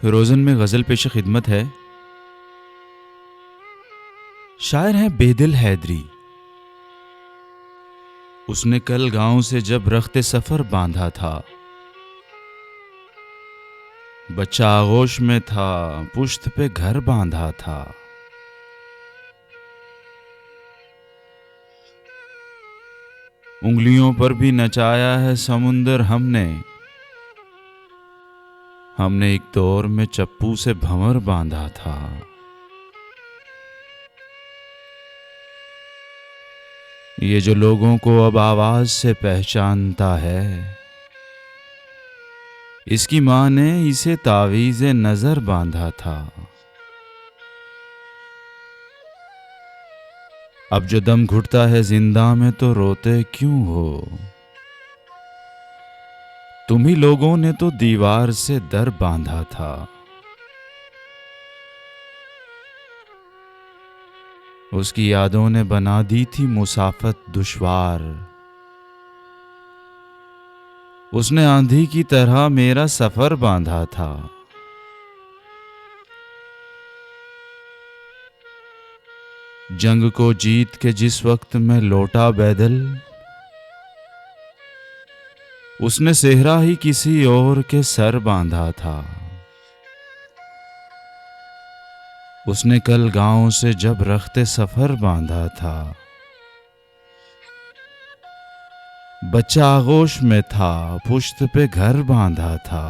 रोज़न में गज़ल पेश खिदमत है। शायर हैं बेदिल हैदरी। उसने कल गांव से जब रख्ते सफ़र बांधा था, बच्चा आगोश में था, पुश्त पे घर बांधा था। उंगलियों पर भी नचाया है समुंदर हमने एक दौर में चप्पू से भंवर बांधा था। ये जो लोगों को अब आवाज से पहचानता है, इसकी माँ ने इसे तावीज़े नजर बांधा था। अब जो दम घुटता है जिंदा में तो रोते क्यों हो, तुम्ही लोगों ने तो दीवार से दर बांधा था। उसकी यादों ने बना दी थी मुसाफत दुश्वार, उसने आंधी की तरह मेरा सफर बांधा था। जंग को जीत के जिस वक्त मैं लौटा बैदल, उसने सेहरा ही किसी और के सर बांधा था। उसने कल गांव से जब रख्ते सफर बांधा था, बच्चा आगोश में था, पुश्त पे घर बांधा था।